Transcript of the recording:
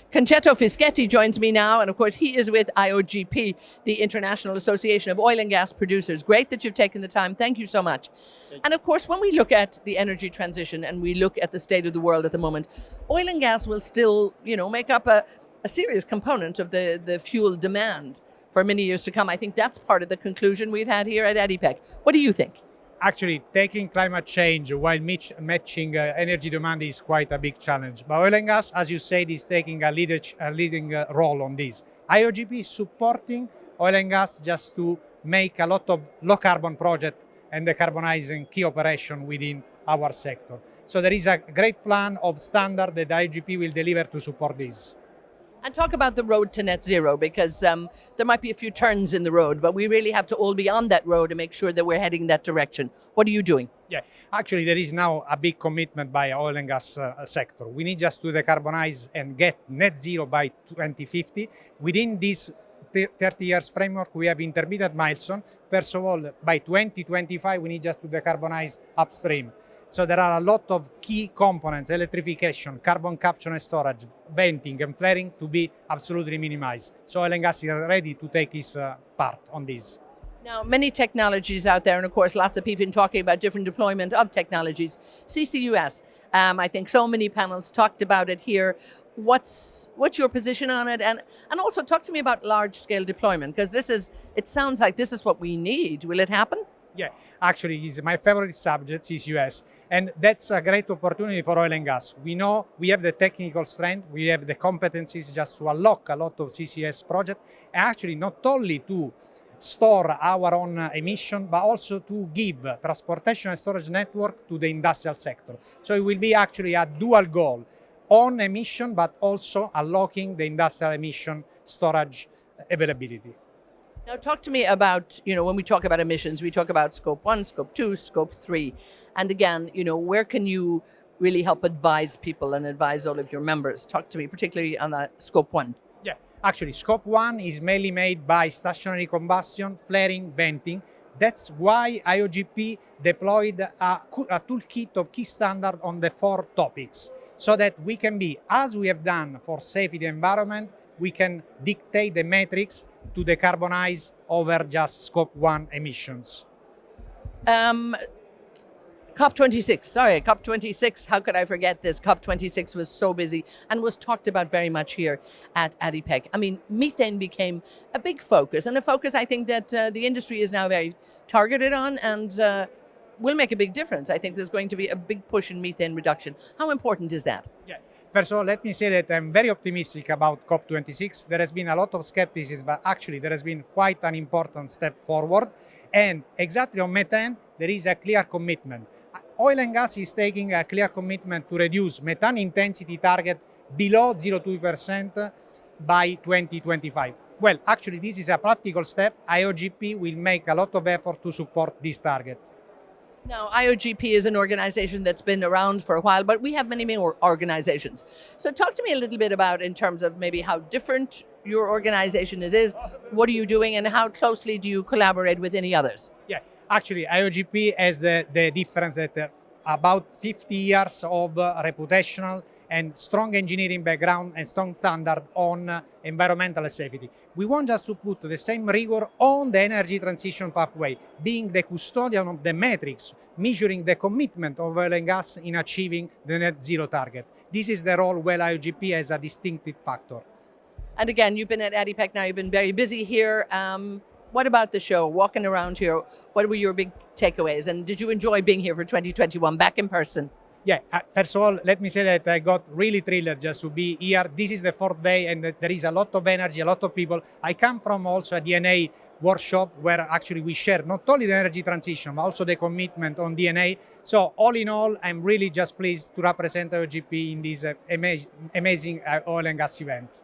Concetto Fischetti joins me now, and of course he is with IOGP, the International Association of Oil and Gas Producers. Great that you've taken the time. Thank you so much. And of course, when we look at the energy transition and we look at the state of the world at the moment, oil and gas will still, make up a serious component of the fuel demand for many years to come. I think that's part of the conclusion we've had here at ADIPEC. What do you think? Actually, taking climate change while matching energy demand is quite a big challenge. But oil and gas, as you said, is taking a leading role on this. IOGP is supporting oil and gas just to make a lot of low carbon projects and decarbonizing key operation within our sector. So there is a great plan of standard that IOGP will deliver to support this. And talk about the road to net zero, because there might be a few turns in the road, but we really have to all be on that road to make sure that we're heading that direction. What are you doing? Yeah, actually there is now a big commitment by oil and gas sector. We need just to decarbonize and get net zero by 2050. Within this 30 years framework, we have intermediate milestone. First of all, by 2025, we need just to decarbonize upstream. So there are a lot of key components: electrification, carbon capture and storage, venting and flaring, to be absolutely minimized. So oil and gas is ready to take its part on this. Now, many technologies out there, and of course lots of people talking about different deployment of technologies. CCUS, I think so many panels talked about it here. What's your position on it? And also talk to me about large-scale deployment, because it sounds like this is what we need. Will it happen? Yeah, actually, it's my favorite subject, CCUS, and that's a great opportunity for oil and gas. We know we have the technical strength, we have the competencies just to unlock a lot of CCS projects, and actually not only to store our own emission, but also to give transportation and storage network to the industrial sector. So it will be actually a dual goal: on emission, but also unlocking the industrial emission storage availability. Now talk to me about, when we talk about emissions, we talk about scope 1, scope 2, scope 3. And again, where can you really help advise people and advise all of your members? Talk to me particularly on that scope 1. Yeah, actually scope 1 is mainly made by stationary combustion, flaring, venting. That's why IOGP deployed a toolkit of key standards on the 4 topics, so that we can be, as we have done for safety and environment, we can dictate the metrics to decarbonize over just scope 1 emissions. COP26, how could I forget this? COP26 was so busy and was talked about very much here at ADIPEC. I mean, methane became a big focus, and a focus I think that the industry is now very targeted on, and will make a big difference. I think there's going to be a big push in methane reduction. How important is that? Yeah. First of all, let me say that I'm very optimistic about COP26. There has been a lot of skepticism, but actually there has been quite an important step forward. And exactly on methane, there is a clear commitment. Oil and gas is taking a clear commitment to reduce methane intensity target below 0.2% by 2025. Well, actually, this is a practical step. IOGP will make a lot of effort to support this target. Now, IOGP is an organization that's been around for a while, but we have many more organizations. So talk to me a little bit about, in terms of maybe how different your organization is, what are you doing, and how closely do you collaborate with any others? Yeah, actually, IOGP has the difference that about 50 years of reputational and strong engineering background and strong standard on environmental safety. We want just to put the same rigor on the energy transition pathway, being the custodian of the metrics, measuring the commitment of oil and gas in achieving the net zero target. This is the role where IOGP has a distinctive factor. And again, you've been at ADIPEC now, you've been very busy here. What about the show, walking around here? What were your big takeaways? And did you enjoy being here for 2021 back in person? Yeah, first of all, let me say that I got really thrilled just to be here. This is the 4th day and there is a lot of energy, a lot of people. I come from also a DNA workshop where actually we share not only the energy transition, but also the commitment on DNA. So all in all, I'm really just pleased to represent IOGP in this amazing oil and gas event.